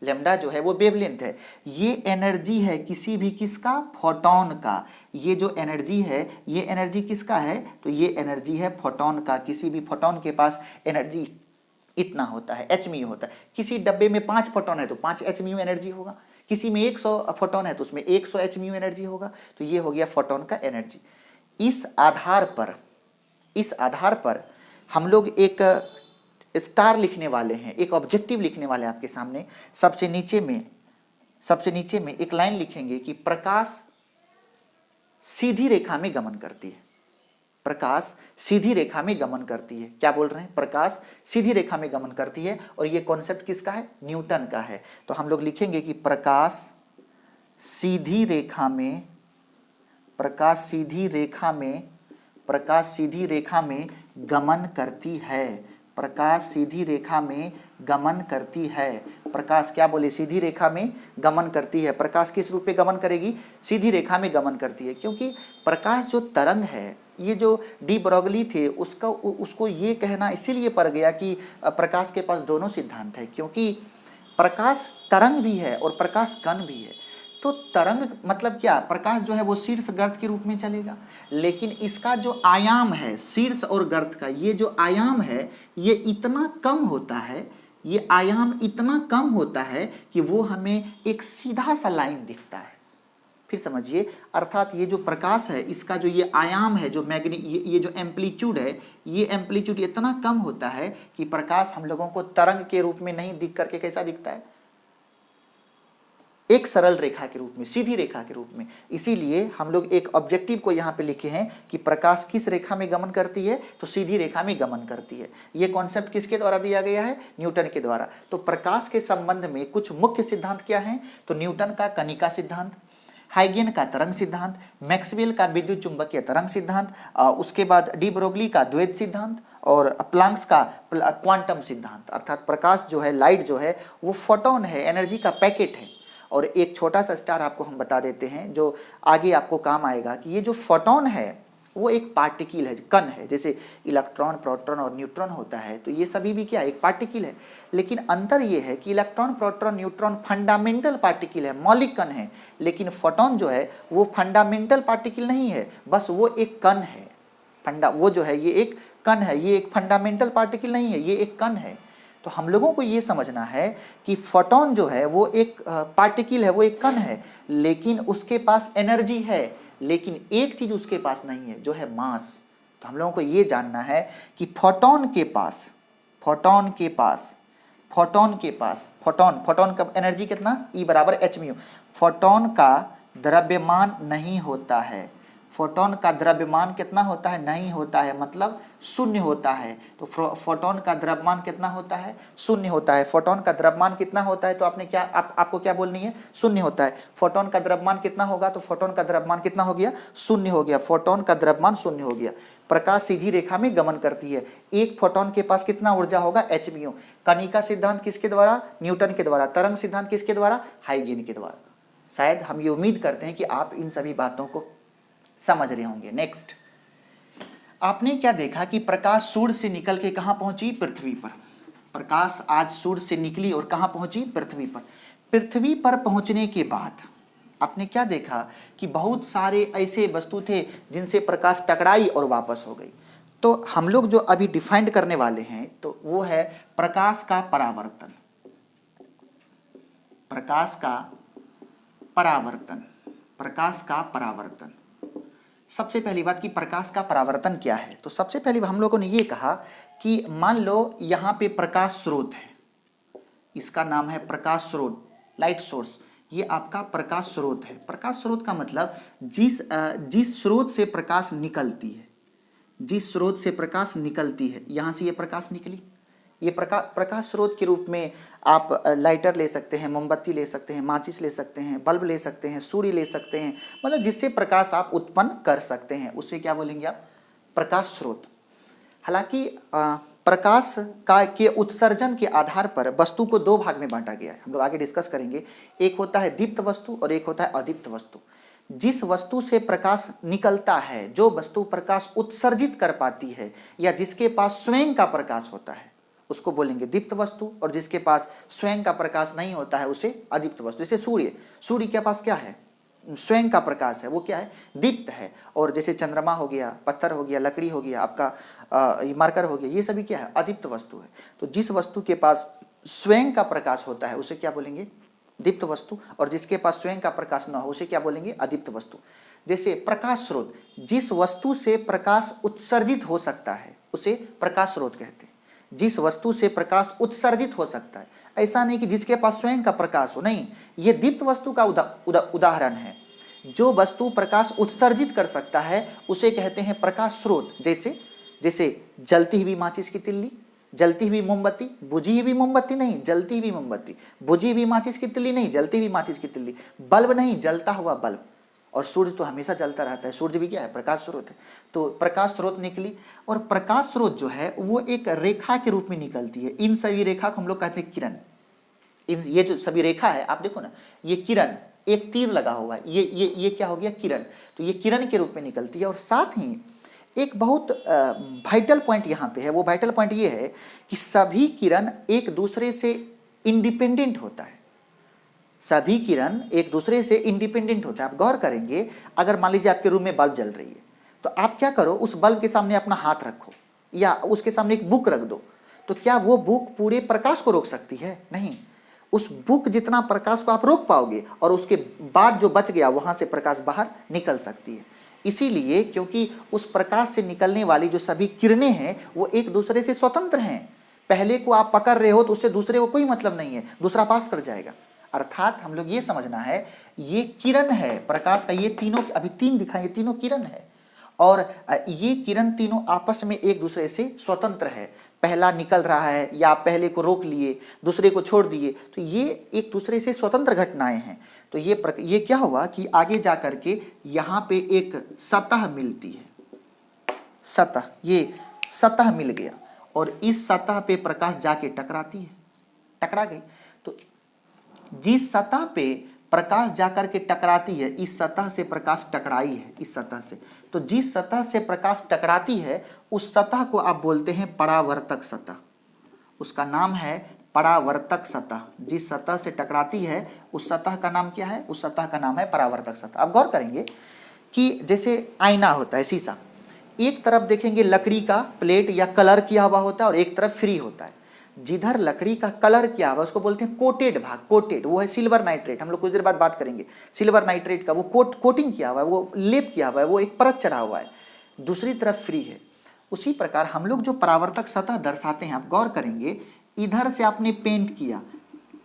लेमडा जो है वो वेवलेंथ है। ये एनर्जी है किसी भी किसका, फोटोन का। ये जो एनर्जी है ये एनर्जी किसका है, तो ये एनर्जी है फोटोन का। किसी भी फोटोन के पास एनर्जी इतना होता है, एच म्यू होता है। किसी डब्बे में 5 फोटोन है तो 5 एच म्यू एनर्जी होगा, किसी में 100 फोटोन है तो उसमें 100 एच म्यू एनर्जी होगा। तो ये हो गया फोटोन का एनर्जी। इस आधार पर हम लोग एक स्टार लिखने वाले हैं, एक ऑब्जेक्टिव लिखने वाले हैं आपके सामने। सबसे नीचे में एक लाइन लिखेंगे कि प्रकाश सीधी रेखा में गमन करती है। प्रकाश सीधी रेखा में गमन करती है। क्या बोल रहे हैं, प्रकाश सीधी रेखा में गमन करती है, और ये कॉन्सेप्ट किसका है, न्यूटन का है। तो हम लोग लिखेंगे कि प्रकाश सीधी रेखा में गमन करती है। प्रकाश सीधी रेखा में गमन करती है। प्रकाश क्या बोले, सीधी रेखा में गमन करती है। प्रकाश किस रूप में गमन करेगी, सीधी रेखा में गमन करती है। क्योंकि प्रकाश जो तरंग है, ये जो डी ब्रोगली थे उसको ये कहना इसीलिए पड़ गया कि प्रकाश के पास दोनों सिद्धांत है, क्योंकि प्रकाश तरंग भी है और प्रकाश कण भी है। तो तरंग मतलब क्या, प्रकाश जो है वो शीर्ष गर्त के रूप में चलेगा, लेकिन इसका जो आयाम है शीर्ष और गर्त का, ये जो आयाम है ये इतना कम होता है, ये आयाम इतना कम होता है कि वो हमें एक सीधा सा लाइन दिखता है। फिर समझिए, अर्थात ये जो प्रकाश है इसका जो ये आयाम है, जो ये जो एम्पलीट्यूड है, ये एम्पलीट्यूड इतना कम होता है कि प्रकाश हम लोगों को तरंग के रूप में नहीं दिख करके कैसा दिखता है, एक सरल रेखा के रूप में, सीधी रेखा के रूप में। इसीलिए हम लोग एक ऑब्जेक्टिव को यहाँ पे लिखे हैं कि प्रकाश किस रेखा में गमन करती है, तो सीधी रेखा में गमन करती है। ये कॉन्सेप्ट किसके द्वारा दिया गया है, न्यूटन के द्वारा। तो प्रकाश के संबंध में कुछ मुख्य सिद्धांत क्या हैं, तो न्यूटन का कनिका सिद्धांत, हाइगेन का तरंग सिद्धांत, मैक्सवेल का विद्युत चुंबकीय तरंग सिद्धांत, उसके बाद डी ब्रोगली का द्वैत सिद्धांत, और प्लैंक्स का क्वांटम सिद्धांत। अर्थात प्रकाश जो है, लाइट जो है वो फोटोन है, एनर्जी का पैकेट है। और एक छोटा सा स्टार आपको हम बता देते हैं जो आगे आपको काम आएगा, कि ये जो फोटोन है वो एक पार्टिकल है, कण है। जैसे इलेक्ट्रॉन, प्रोटॉन और न्यूट्रॉन होता है, तो ये सभी भी क्या, एक पार्टिकल है। लेकिन अंतर ये है कि electron, proton, neutron fundamental particle है, मौलिक कण है, लेकिन फोटोन जो है वो फंडामेंटल पार्टिकल नहीं है, बस वो एक कण है। वो जो है ये एक कण है, ये एक फंडामेंटल पार्टिकल नहीं है, ये एक कण है। तो हम लोगों को ये समझना है कि फोटोन जो है वो एक पार्टिकल है, वो एक कण है, लेकिन उसके पास एनर्जी है, लेकिन एक चीज उसके पास नहीं है, जो है मास। तो हम लोगों को ये जानना है कि फोटोन का एनर्जी कितना, E बराबर एच म्यू। फोटोन का द्रव्यमान नहीं होता है, फोटोन का द्रव्यमान कितना होता है, नहीं होता है, मतलब शून्य होता है। तो फोटोन का द्रव्यमान कितना होता है, शून्य होता है। फोटोन का द्रव्यमान कितना होता है, तो आपने क्या आपको क्या बोलनी है, शून्य होता है। फोटोन का द्रव्यमान कितना होगा, तो फोटोन का द्रव्यमान कितना हो गया, शून्य हो गया। फोटोन का द्रव्यमान शून्य हो गया। प्रकाश सीधी रेखा में गमन करती है। एक फोटोन के पास कितना ऊर्जा होगा, एच म्यू। कनिका सिद्धांत किसके द्वारा, न्यूटन के द्वारा। तरंग सिद्धांत किसके द्वारा, हाइगेन के द्वारा। शायद हम ये उम्मीद करते हैं कि आप इन सभी बातों को समझ रहे होंगे। नेक्स्ट, आपने क्या देखा कि प्रकाश सूर्य से निकल के कहां पहुंची, पृथ्वी पर। प्रकाश आज सूर्य से निकली और कहां पहुंची, पृथ्वी पर। पृथ्वी पर पहुंचने के बाद आपने क्या देखा कि बहुत सारे ऐसे वस्तु थे जिनसे प्रकाश टकराई और वापस हो गई। तो हम लोग जो अभी डिफाइंड करने वाले हैं तो वो है प्रकाश का परावर्तन। प्रकाश का परावर्तन, प्रकाश का परावर्तन। सबसे पहली बात कि प्रकाश का परावर्तन क्या है। तो सबसे पहली हम लोगों ने ये कहा कि मान लो यहाँ पे प्रकाश स्रोत है, इसका नाम है प्रकाश स्रोत, लाइट सोर्स। ये आपका प्रकाश स्रोत है। प्रकाश स्रोत का मतलब जिस स्रोत से प्रकाश निकलती है, जिस स्रोत से प्रकाश निकलती है, यहाँ से ये प्रकाश निकली, ये प्रकाश स्रोत के रूप में आप लाइटर ले सकते हैं, मोमबत्ती ले सकते हैं, माचिस ले सकते हैं, बल्ब ले सकते हैं, सूर्य ले सकते हैं, मतलब जिससे प्रकाश आप उत्पन्न कर सकते हैं उसे क्या बोलेंगे आप, प्रकाश स्रोत। हालांकि प्रकाश का के उत्सर्जन के आधार पर वस्तु को दो भाग में बांटा गया है, हम लोग आगे डिस्कस करेंगे। एक होता है दीप्त वस्तु और एक होता है अदीप्त वस्तु। जिस वस्तु से प्रकाश निकलता है, जो वस्तु प्रकाश उत्सर्जित कर पाती है या जिसके पास स्वयं का प्रकाश होता है, उसको बोलेंगे दीप्त वस्तु, और जिसके पास स्वयं का प्रकाश नहीं होता है उसे अदीप्त वस्तु। जैसे सूर्य के पास क्या है, स्वयं का प्रकाश है, वो क्या है, दीप्त है। और जैसे चंद्रमा हो गया, पत्थर हो गया, लकड़ी हो गया, आपका मार्कर हो गया, ये सभी क्या है, अदीप्त वस्तु है। तो जिस वस्तु के पास स्वयं का प्रकाश होता है उसे क्या बोलेंगे, दीप्त वस्तु, और जिसके पास स्वयं का प्रकाश न हो उसे क्या बोलेंगे, अदीप्त वस्तु। जैसे प्रकाश स्रोत, जिस वस्तु से प्रकाश उत्सर्जित हो सकता है उसे प्रकाश स्रोत कहते हैं। जिस वस्तु से प्रकाश उत्सर्जित हो सकता है, ऐसा नहीं कि जिसके पास स्वयं का प्रकाश हो, नहीं, ये दीप्त वस्तु का उदाहरण है। जो वस्तु प्रकाश उत्सर्जित कर सकता है उसे कहते हैं प्रकाश स्रोत। जैसे जलती हुई माचिस की तिल्ली, जलती हुई मोमबत्ती, बुझी हुई मोमबत्ती नहीं, जलती हुई मोमबत्ती, बुझी हुई माचिस की तिल्ली नहीं, जलती हुई माचिस की तिल्ली, बल्ब नहीं, जलता हुआ बल्ब। और सूर्य तो हमेशा जलता रहता है, सूर्य भी क्या है, प्रकाश स्रोत है। तो प्रकाश स्रोत निकली, और प्रकाश स्रोत जो है वो एक रेखा के रूप में निकलती है। इन सभी रेखा को हम लोग कहते हैं किरण। ये जो सभी रेखा है आप देखो ना, ये किरण, एक तीर लगा हुआ है, ये क्या हो गया, किरण। तो ये किरण के रूप में निकलती है। और साथ ही एक बहुत वाइटल पॉइंट यहाँ पे है, वो वाइटल पॉइंट ये है कि सभी किरण एक दूसरे से इंडिपेंडेंट होता है। सभी किरण एक दूसरे से इंडिपेंडेंट होता है। आप गौर करेंगे, अगर मान लीजिए आपके रूम में बल्ब जल रही है, तो आप क्या करो, उस बल्ब के सामने अपना हाथ रखो या उसके सामने एक बुक रख दो, तो क्या वो बुक पूरे प्रकाश को रोक सकती है, नहीं। उस बुक जितना प्रकाश को आप रोक पाओगे, और उसके बाद जो बच गया वहां से प्रकाश बाहर निकल सकती है। इसीलिए क्योंकि उस प्रकाश से निकलने वाली जो सभी किरणें हैं वो एक दूसरे से स्वतंत्र हैं। पहले को आप पकड़ रहे हो तो उससे दूसरे को कोई मतलब नहीं है, दूसरा पास कर जाएगा। अर्थात हम लोग ये समझना है, ये किरण है प्रकाश का, ये तीनों अभी तीन दिखाए, ये तीनों किरण है, और ये किरण तीनों आपस में एक दूसरे से स्वतंत्र है। पहला निकल रहा है या आप पहले को रोक लिए, दूसरे को छोड़ दिए, तो ये एक दूसरे से स्वतंत्र घटनाएं हैं। तो ये क्या हुआ कि आगे जा करके यहाँ पे एक सतह मिलती है, सतह, ये सतह मिल गया, और इस सतह पे प्रकाश जाके टकराती है, टकरा गई। तो जिस सतह पे प्रकाश जाकर के टकराती है, इस सतह से प्रकाश टकराई है, इस सतह से, तो जिस सतह से प्रकाश टकराती है उस सतह को आप बोलते हैं परावर्तक सतह। उसका नाम है परावर्तक सतह। जिस सतह से टकराती है उस सतह का नाम क्या है, उस सतह का नाम है परावर्तक सतह। अब गौर करेंगे कि जैसे आईना होता है, शीशा, एक तरफ देखेंगे लकड़ी का प्लेट या कलर किया हुआ होता है, और एक तरफ फ्री होता है। जिधर लकड़ी का कलर किया हुआ उसको बोलते हैं कोटेड भाग, कोटेड, वो है सिल्वर नाइट्रेट। हम लोग कुछ देर बाद बात करेंगे सिल्वर नाइट्रेट का, वो कोटिंग किया हुआ है, वो लेप किया हुआ है, वो एक परत चढ़ा हुआ है। दूसरी तरफ फ्री है। उसी प्रकार हम लोग जो परावर्तक सतह दर्शाते हैं, आप गौर करेंगे, इधर से आपने पेंट किया,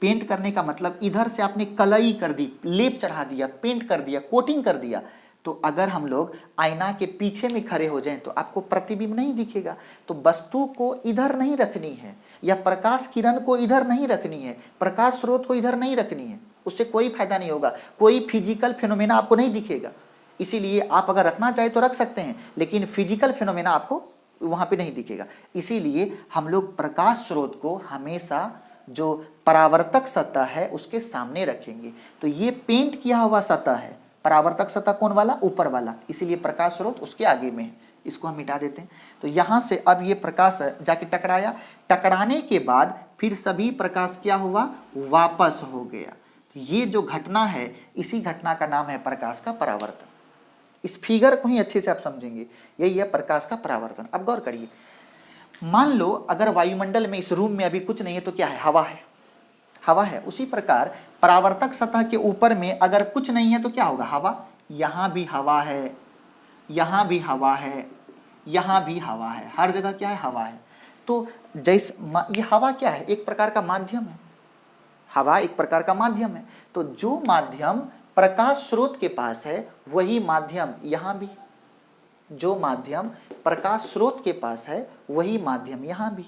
पेंट करने का मतलब इधर से आपने कलई कर दी, लेप चढ़ा दिया, पेंट कर दिया, कोटिंग कर दिया। तो अगर हम लोग आईना के पीछे में खड़े हो जाएं तो आपको प्रतिबिंब नहीं दिखेगा। तो वस्तु को इधर नहीं रखनी है, या प्रकाश किरण को इधर नहीं रखनी है, प्रकाश स्रोत को इधर नहीं रखनी है, उससे कोई फायदा नहीं होगा, कोई फिजिकल फिनोमेना आपको नहीं दिखेगा। इसीलिए आप अगर रखना चाहे तो रख सकते हैं, लेकिन फिजिकल फिनोमेना आपको वहां पे नहीं दिखेगा। इसीलिए हम लोग प्रकाश स्रोत को हमेशा जो परावर्तक सतह है उसके सामने रखेंगे। तो ये पेंट किया हुआ सतह है, परावर्तक सतह कौन वाला, ऊपर वाला, इसीलिए प्रकाश स्रोत उसके आगे में है, इसको हम मिटा देते हैं। तो यहां से अब ये प्रकाश जाके टकराया, टकराने के बाद फिर सभी प्रकाश क्या हुआ, वापस हो गया। ये जो घटना है, इसी घटना का नाम है प्रकाश का परावर्तन। इस फिगर को ही अच्छे से आप समझेंगे, यही है प्रकाश का परावर्तन। अब गौर करिए, मान लो अगर वायुमंडल में इस रूम में अभी कुछ नहीं है तो क्या है, हवा है, हवा है। उसी प्रकार परावर्तक सतह के ऊपर में अगर कुछ नहीं है तो क्या होगा, हवा। यहां भी हवा है, यहाँ भी हवा है, यहाँ भी हवा है, हर जगह क्या है, हवा है। तो जैसे ये हवा क्या है, एक प्रकार का माध्यम है, हवा एक प्रकार का माध्यम है। तो जो माध्यम प्रकाश स्रोत के पास है वही माध्यम यहाँ भी, जो माध्यम प्रकाश स्रोत के पास है वही माध्यम यहाँ भी,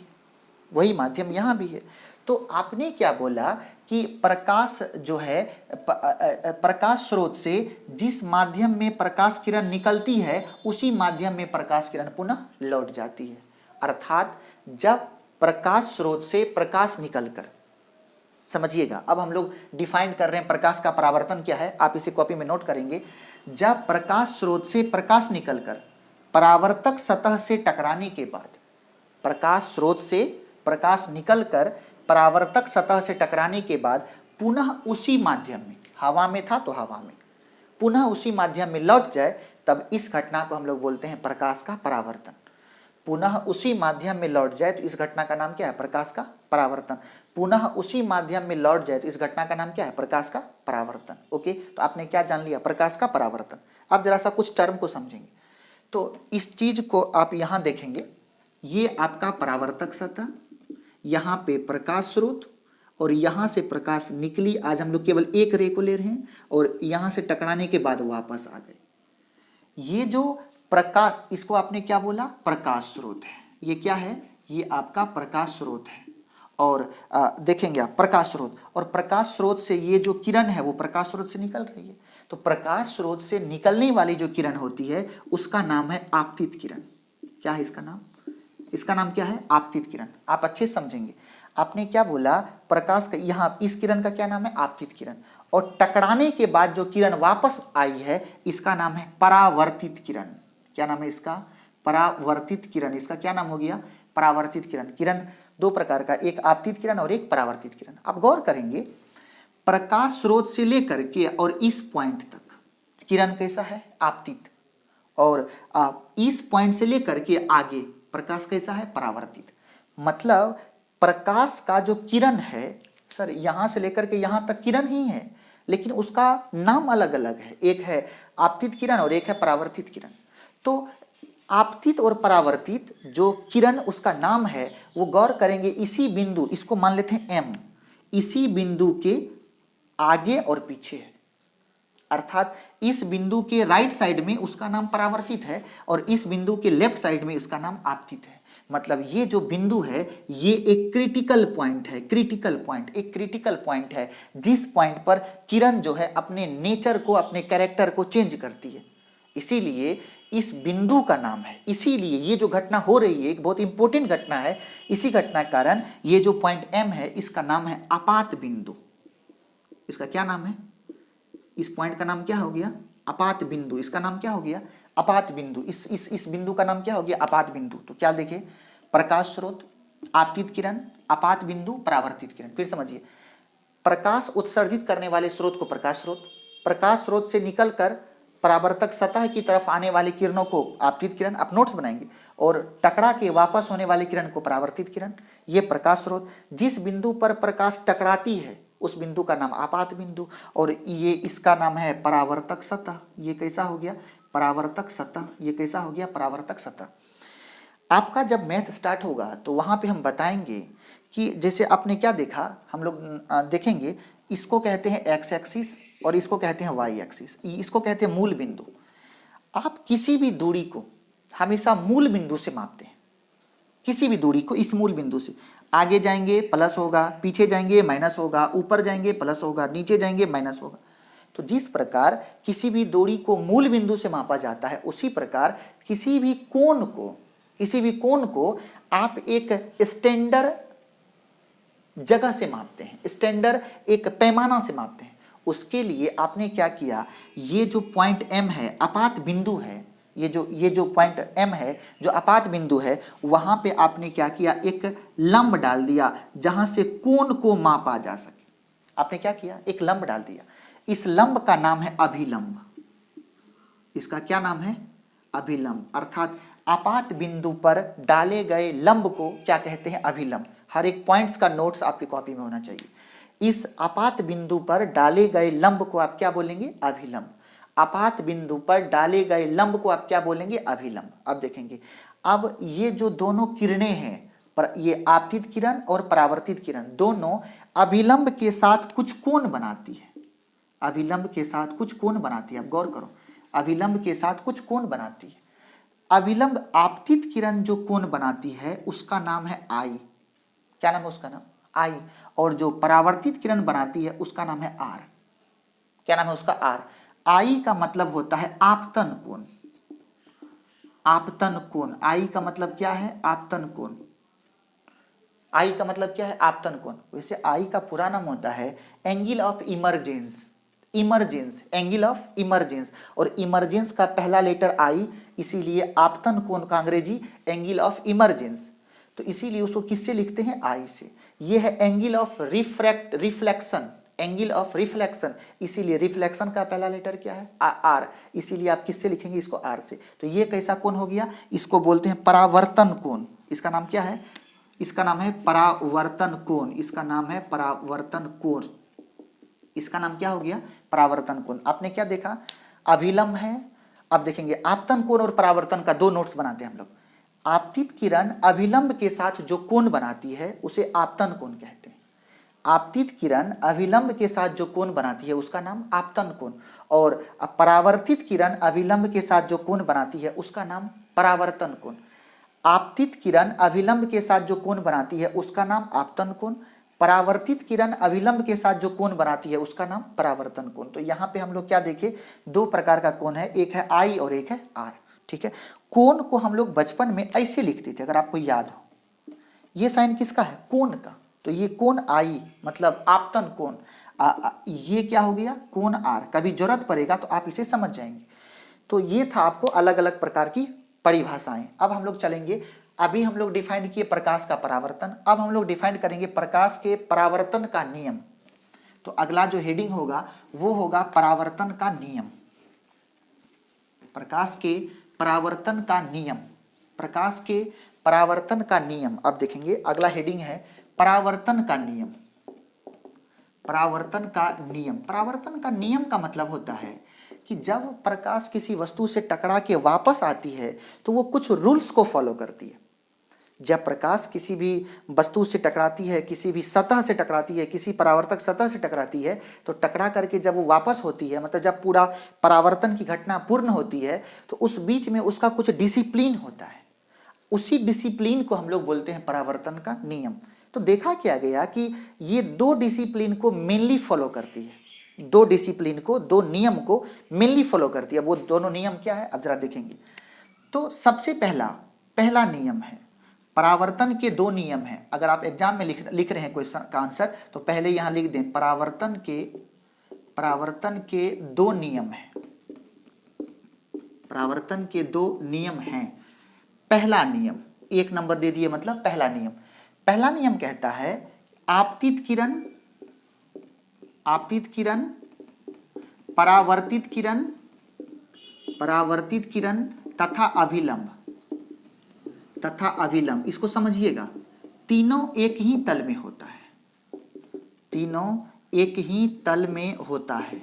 वही माध्यम यहाँ भी है। तो आपने क्या बोला कि प्रकाश जो है प्रकाश स्रोत से जिस माध्यम में प्रकाश किरण निकलती है उसी माध्यम में प्रकाश किरण पुनः लौट जाती है। अर्थात जब प्रकाश स्रोत से प्रकाश निकलकर, समझिएगा अब हम लोग डिफाइन कर रहे हैं प्रकाश का परावर्तन क्या है, आप इसे कॉपी में नोट करेंगे। जब प्रकाश स्रोत से प्रकाश निकलकर परावर्तक सतह से टकराने के बाद, प्रकाश स्रोत से प्रकाश निकलकर परावर्तक सतह से टकराने के बाद पुनः उसी माध्यम में, हवा में था तो हवा में, पुनः उसी माध्यम में लौट जाए, तब इस घटना को हम लोग बोलते हैं प्रकाश का परावर्तन। पुनः उसी माध्यम में लौट जाए तो इस घटना का नाम क्या है, प्रकाश का परावर्तन। पुनः उसी माध्यम में लौट जाए तो इस घटना का नाम क्या है, प्रकाश का परावर्तन। ओके, तो आपने क्या जान लिया, प्रकाश का परावर्तन। अब जरा सा कुछ टर्म को समझेंगे। तो इस चीज को आप यहां देखेंगे, ये आपका परावर्तक सतह, यहाँ पे प्रकाश स्रोत, और यहाँ से प्रकाश निकली, आज हम लोग केवल एक रे को ले रहे हैं, और यहाँ से टकराने के बाद वापस आ गए। ये जो प्रकाश, इसको आपने क्या बोला, प्रकाश स्रोत है। ये क्या है, ये आपका प्रकाश स्रोत है। और देखेंगे आप प्रकाश स्रोत, और प्रकाश स्रोत से ये जो किरण है वो प्रकाश स्रोत से निकल रही है। तो प्रकाश स्रोत से निकलने वाली जो किरण होती है उसका नाम है आपतित किरण। क्या है इसका नाम, इसका नाम क्या है, आपतित किरण। आप अच्छे से समझेंगे। आपने क्या बोला, प्रकाश का, यहाँ इस किरण का क्या नाम है, आपतित किरण। और टकराने के बाद जो किरण वापस आई है इसका नाम है परावर्तित किरण। क्या नाम है इसका, परावर्तित किरण। इसका क्या नाम हो गया, परावर्तित किरण। किरण दो प्रकार का, एक आपतित किरण और एक परावर्तित किरण। आप गौर करेंगे, प्रकाश स्रोत से लेकर के और इस पॉइंट तक किरण कैसा है, आपतित, और इस पॉइंट से लेकर के आगे प्रकाश कैसा है, परावर्तित। मतलब प्रकाश का जो किरण है, सर यहां से लेकर के यहां तक किरण ही है, लेकिन उसका नाम अलग अलग है। एक है आपतित किरण और एक है परावर्तित किरण। तो आपतित और परावर्तित जो किरण उसका नाम है, वो गौर करेंगे इसी बिंदु, इसको मान लेते हैं एम, इसी बिंदु के आगे और पीछे है। अर्थात इस बिंदु के राइट साइड में उसका नाम परावर्तित है और इस बिंदु के लेफ्ट साइड में इसका नाम आपतित है। मतलब ये जो बिंदु है ये एक क्रिटिकल पॉइंट है, क्रिटिकल पॉइंट, एक क्रिटिकल पॉइंट है जिस पॉइंट पर किरण जो है अपने नेचर को, अपने कैरेक्टर को चेंज करती है। इसीलिए इस बिंदु का नाम है, इसीलिए ये जो घटना हो रही है एक बहुत इंपॉर्टेंट घटना है। इसी घटना के कारण ये जो पॉइंट एम है इसका नाम है आपात बिंदु। इसका क्या नाम है, इस पॉइंट का नाम क्या हो गया, आपात बिंदु। इसका नाम क्या हो गया, आपात बिंदु। इस बिंदु का नाम क्या हो गया, आपात बिंदु। तो क्या देखे, प्रकाश स्रोत, आपतित किरण, आपात बिंदु, परावर्तित किरण। फिर समझिए, प्रकाश उत्सर्जित करने वाले स्रोत को प्रकाश स्रोत, प्रकाश स्रोत से निकलकर परावर्तक सतह की तरफ आने वाली किरणों को आपतित किरण, आप नोट्स बनाएंगे, और टकरा के वापस होने वाली किरण को परावर्तित किरण। ये प्रकाश स्रोत, जिस बिंदु पर प्रकाश टकराती है उस बिंदु का नाम आपात बिंदु, और ये इसका नाम है परावर्तक सतह। ये कैसा हो गया, परावर्तक सतह। ये कैसा हो गया, परावर्तक सतह। आपका जब मैथ स्टार्ट होगा तो वहां पे हम बताएंगे कि जैसे आपने क्या देखा, हम लोग देखेंगे, इसको कहते हैं एक्स एक्सिस और इसको कहते हैं वाई एक्सिस, इसको कहते हैं मूल बिंदु। आप किसी भी दूरी को हमेशा मूल बिंदु से मापते हैं, किसी भी दूरी को इस मूल बिंदु से। आगे जाएंगे प्लस होगा, पीछे जाएंगे माइनस होगा, ऊपर जाएंगे प्लस होगा, नीचे जाएंगे माइनस होगा। तो जिस प्रकार किसी भी दूरी को मूल बिंदु से मापा जाता है, उसी प्रकार किसी भी कोण को आप एक स्टैंडर्ड जगह से मापते हैं, स्टैंडर्ड एक पैमाना से मापते हैं। उसके लिए आपने क्या किया, ये जो पॉइंट एम है आपात बिंदु है, ये जो पॉइंट एम है जो आपात बिंदु है, वहां पे आपने क्या किया, एक लंब डाल दिया जहां से कोण को मापा जा सके। आपने क्या किया, एक लंब डाल दिया। इस लंब का नाम है अभिलंब। इसका क्या नाम है, अभिलंब। अर्थात आपात बिंदु पर डाले गए लंब को क्या कहते हैं, अभिलंब। हर एक पॉइंट्स का नोट्स आपकी कॉपी में होना चाहिए। इस आपात बिंदु पर डाले गए लंब को आप क्या बोलेंगे, अभिलंब। आपात बिंदु पर डाले गए लंब को आप क्या बोलेंगे? अभिलंब। अब देखेंगे, अब ये जो दोनों किरणें हैं, पर ये आपतित किरण और परावर्तित किरण दोनों अभिलंब के साथ कुछ कोण बनाती है। अभिलंब के साथ कुछ कोण बनाती है, आप गौर करो, अभिलंब के साथ कुछ कोण बनाती है। अभिलंब आपतित किरण जो कोण बनाती है उसका नाम है आई। क्या नाम है उसका? नाम आई। और जो परावर्तित किरण बनाती है उसका नाम है आर। क्या नाम है उसका? आर। आई का मतलब होता है आपतन कोण। आपतन कोण, आई का मतलब क्या है? आपतन कोण। आई का मतलब क्या है? आपतन कोण। वैसे आई का पूरा नाम होता है angle of emergence. Emergence, angle of emergence, और इमरजेंस का पहला लेटर आई, इसीलिए आपतन कोण का अंग्रेजी एंगल ऑफ इमरजेंस। तो इसीलिए उसको किससे लिखते हैं? आई से। ये है angle of reflection, angle of reflection, इसीलिए रिफ्लेक्शन का पहला लेटर क्या है? आर, इसीलिए आप किससे लिखेंगे? इसको आर से। तो ये कैसा कोण हो गया? इसको बोलते हैं परावर्तन कोण। इसका नाम क्या है? इसका नाम है परावर्तन कोण। इसका नाम है परावर्तन कोण। इसका नाम क्या हो गया? परावर्तन कोण। आपने क्या देखा? अभिलंब है। अब देखेंगे आपतन कोण और परावर्तन का दो नोट्स बनाते हैं हम लोग। आपतित किरण अभिलंब के साथ जो कोण बनाती है उसे आपतन कोण कहते हैं। आपतित किरण अभिलंब के साथ जो कोण बनाती है उसका नाम आपतन कोण, और परावर्तित किरण अभिलंब के साथ जो कोण बनाती है उसका नाम परावर्तन कोण। आपतित किरण अभिलंब के साथ जो कोण बनाती है उसका नाम आपतन कोण, परावर्तित किरण अभिलंब के साथ जो कोण बनाती है उसका नाम परावर्तन कोण। तो यहाँ पे हम लोग क्या देखे? दो प्रकार का कोण है, एक है आई और एक है आर। ठीक है, कोण को हम लोग बचपन में ऐसे लिखते थे, अगर आपको याद हो। ये साइन किसका है? कोण का। तो ये कोण आई मतलब आपतन कोण। ये क्या हो गया? कोण आर। कभी जरूरत पड़ेगा तो आप इसे समझ जाएंगे। तो ये था आपको अलग अलग प्रकार की परिभाषाएं। अब हम लोग चलेंगे, अभी हम लोग डिफाइन किए प्रकाश का परावर्तन, अब हम लोग डिफाइन करेंगे प्रकाश के परावर्तन का नियम। तो अगला जो हेडिंग होगा वो होगा परावर्तन का नियम। प्रकाश के परावर्तन का नियम, प्रकाश के परावर्तन का नियम। अब देखेंगे अगला हेडिंग है परावर्तन का नियम। परावर्तन का नियम, परावर्तन का नियम का मतलब होता है कि जब प्रकाश किसी वस्तु से टकरा के वापस आती है तो वो कुछ रूल्स को फॉलो करती है। जब प्रकाश किसी भी वस्तु से टकराती है, किसी भी सतह से टकराती है, किसी परावर्तक सतह से टकराती है, तो टकरा करके जब वो वापस होती है, मतलब जब पूरा परावर्तन की घटना पूर्ण होती है, तो उस बीच में उसका कुछ डिसिप्लिन होता है। उसी डिसिप्लिन को हम लोग बोलते हैं परावर्तन का नियम। तो देखा क्या गया कि ये दो डिसिप्लिन को मेनली फॉलो करती है। दो डिसिप्लिन को, दो नियम को मेनली फॉलो करती है। वो दोनों नियम क्या है अब जरा देखेंगे। तो सबसे पहला नियम है, परावर्तन के दो नियम हैं। अगर आप एग्जाम में लिख रहे हैं क्वेश्चन का आंसर तो पहले यहां लिख दें परावर्तन के दो नियम हैं। परावर्तन के दो नियम हैं। पहला नियम, एक नंबर दे दिए, मतलब पहला नियम। पहला नियम कहता है आपतित किरण, परावर्तित किरण तथा अभिलंब, इसको समझिएगा, तीनों एक ही तल में होता है। तीनों एक ही तल में होता है।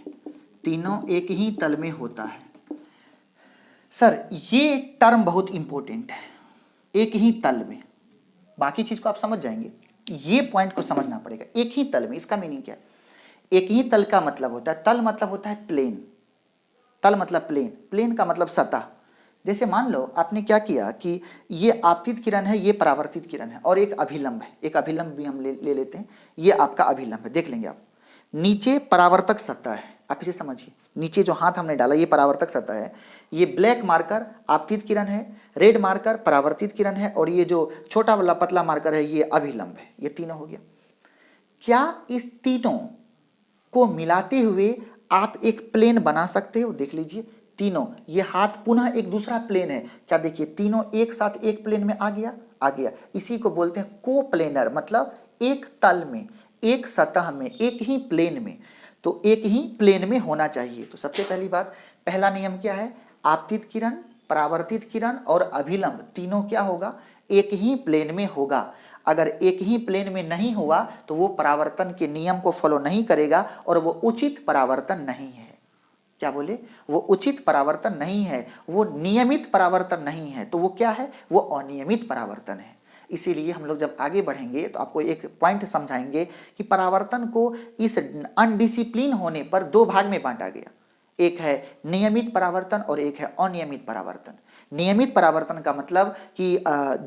तीनों एक ही तल में होता है। सर ये टर्म बहुत इंपॉर्टेंट है, एक ही तल में। बाकी चीज को आप समझ जाएंगे, ये पॉइंट को समझना पड़ेगा। एक ही तल में, इसका मीनिंग क्या है? एक ही तल का मतलब होता है, तल मतलब होता है प्लेन। तल मतलब प्लेन, प्लेन का मतलब सतह। जैसे मान लो आपने क्या किया कि ये आपतित किरण है, ये परावर्तित किरण है, और एक अभिलंब है। एक अभिलंब भी हम ले लेते हैं, ये आपका अभिलंब है। देख लेंगे आप, नीचे परावर्तक सतह है, आप इसे समझिए। नीचे जो हाथ हमने डाला ये परावर्तक सतह है, ये ब्लैक मार्कर आपतित किरण है, रेड मार्कर परावर्तित किरण है, और ये जो छोटा वाला पतला मार्कर है ये अभिलंब है। ये तीनों हो गया। क्या इस तीनों को मिलाते हुए आप एक प्लेन बना सकते हो? देख लीजिए, तीनों, ये हाथ पुनः एक दूसरा प्लेन है। क्या देखिए, तीनों एक साथ एक प्लेन में आ गया। इसी को बोलते हैं कोप्लेनर, मतलब एक तल में, एक सतह में, एक ही प्लेन में। तो एक ही प्लेन में होना चाहिए। तो सबसे पहली बात, पहला नियम क्या है? आपतित किरण, परावर्तित किरण और अभिलंब तीनों क्या होगा? एक ही प्लेन में होगा। अगर एक ही प्लेन में नहीं हुआ तो वो परावर्तन के नियम को फॉलो नहीं करेगा और वो उचित परावर्तन नहीं है। क्या बोले? वो उचित परावर्तन नहीं है, वो नियमित परावर्तन नहीं है, तो वो क्या है? वो अनियमित परावर्तन है। इसीलिए हम लोग जब आगे बढ़ेंगे तो आपको एक पॉइंट समझाएंगे कि परावर्तन को इस अनडिसिप्लिन होने पर दो भाग में बांटा गया, एक है नियमित परावर्तन और एक है अनियमित परावर्तन। नियमित परावर्तन का मतलब कि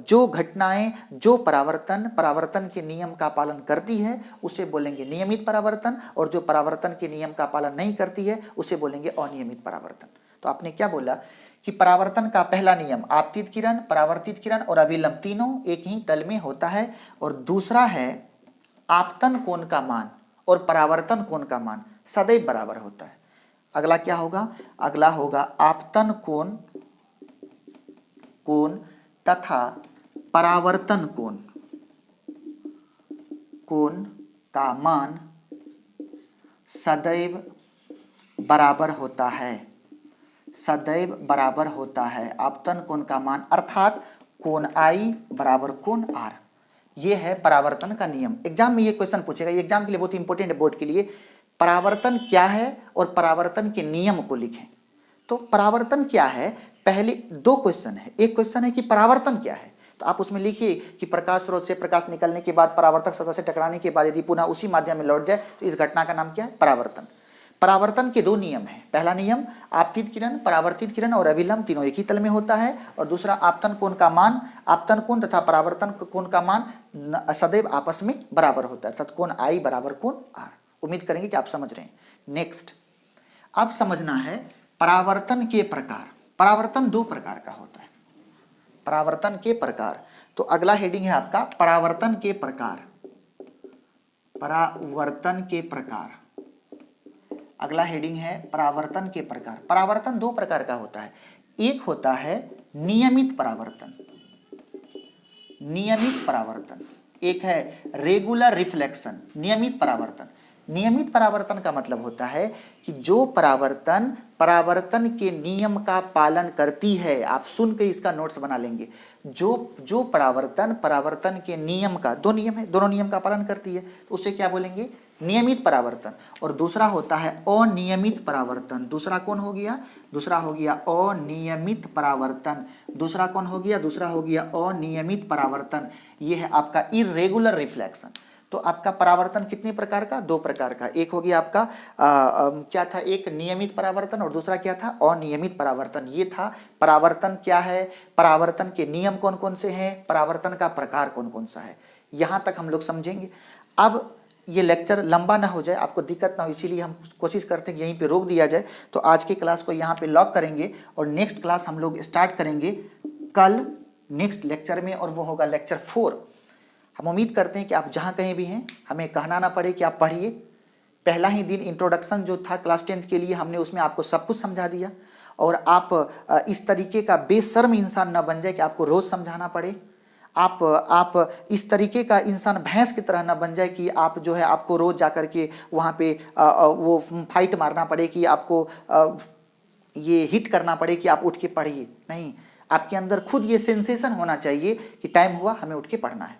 जो घटनाएं जो परावर्तन के नियम का पालन करती है उसे बोलेंगे नियमित परावर्तन, और जो परावर्तन के नियम का पालन नहीं करती है उसे बोलेंगे अनियमित परावर्तन। तो आपने क्या बोला कि परावर्तन का पहला नियम आपतित किरण, परावर्तित किरण और अभिलंब तीनों एक ही तल में होता है, और दूसरा है आपतन कोण का मान और परावर्तन कोण का मान सदैव बराबर होता है। अगला क्या होगा? अगला होगा आपतन कोण तथा परावर्तन कोण का मान सदैव बराबर होता है, सदैव बराबर होता है। आपतन कोण का मान अर्थात कोण आई बराबर कोण आर, ये है परावर्तन का नियम। एग्जाम में ये क्वेश्चन पूछेगा, ये एग्जाम के लिए बहुत इंपॉर्टेंट है बोर्ड के लिए। परावर्तन क्या है और परावर्तन के नियम को लिखें। तो परावर्तन क्या है, पहले दो क्वेश्चन है, एक क्वेश्चन है कि परावर्तन क्या है, तो आप उसमें लिखिए कि प्रकाश स्रोत से प्रकाश निकलने के बाद परावर्तक सतह से टकराने के बाद यदि पुनः उसी माध्यम में लौट जाए तो इस घटना का नाम क्या है? परावर्तन। परावर्तन के दो नियम हैं, पहला नियम आपतित किरण, परावर्तित किरण और अभिलंब तीनों एक ही तल में होता है, और दूसरा आपतन कोण का मान, आपतन कोण तथा परावर्तन कोण का मान सदैव आपस में बराबर होता है, अर्थात कोण आई बराबर कोण आर। उम्मीद करेंगे कि आप समझ रहे हैं। नेक्स्ट, अब समझना है परावर्तन के प्रकार। परावर्तन दो प्रकार का होता है, परावर्तन के प्रकार। तो अगला हेडिंग है आपका परावर्तन के प्रकार। परावर्तन के प्रकार, अगला हेडिंग है परावर्तन के प्रकार। परावर्तन दो प्रकार का होता है, एक होता है नियमित परावर्तन, नियमित परावर्तन, एक है रेगुलर रिफ्लेक्शन, नियमित परावर्तन। नियमित परावर्तन का मतलब होता है कि जो परावर्तन के नियम का पालन करती है, आप सुन के इसका नोट्स बना लेंगे, जो परावर्तन के नियम का, दो नियम है, दोनों नियम का पालन करती है, तो उसे क्या बोलेंगे? नियमित परावर्तन। और दूसरा होता है अनियमित परावर्तन। दूसरा कौन हो गया? दूसरा हो गया अनियमित परावर्तन। दूसरा कौन हो गया? दूसरा हो गया अनियमित परावर्तन। ये है आपका इरेगुलर रिफ्लेक्शन। तो आपका परावर्तन कितने प्रकार का? दो प्रकार का। एक हो गया आपका क्या था? एक नियमित परावर्तन और दूसरा क्या था? अनियमित परावर्तन। ये था परावर्तन क्या है, परावर्तन के नियम कौन कौन से हैं, परावर्तन का प्रकार कौन कौन सा है, यहां तक हम लोग समझेंगे। अब ये लेक्चर लंबा ना हो जाए, आपको दिक्कत ना हो, इसीलिए हम कोशिश करते हैं कि यहीं पे रोक दिया जाए। तो आज की क्लास को यहाँ पे लॉक करेंगे और नेक्स्ट क्लास हम लोग स्टार्ट करेंगे कल नेक्स्ट लेक्चर में, और वो होगा लेक्चर 4। हम उम्मीद करते हैं कि आप जहाँ कहीं भी हैं, हमें कहना ना पड़े कि आप पढ़िए। पहला ही दिन इंट्रोडक्शन जो था क्लास 10th के लिए, हमने उसमें आपको सब कुछ समझा दिया, और आप इस तरीके का बेशर्म इंसान ना बन जाए कि आपको रोज़ समझाना पड़े। आप इस तरीके का इंसान भैंस की तरह ना बन जाए कि आप जो है आपको रोज जाकर के वहाँ पे वो फाइट मारना पड़े कि आपको ये हिट करना पड़े कि आप उठ के पढ़िए। नहीं, आपके अंदर खुद ये सेंसेशन होना चाहिए कि टाइम हुआ, हमें उठ के पढ़ना है।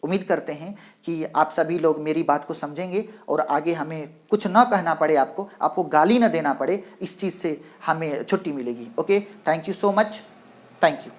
उम्मीद करते हैं कि आप सभी लोग मेरी बात को समझेंगे और आगे हमें कुछ ना कहना पड़े, आपको गाली ना देना पड़े, इस चीज़ से हमें छुट्टी मिलेगी। Okay, thank you so much, thank you.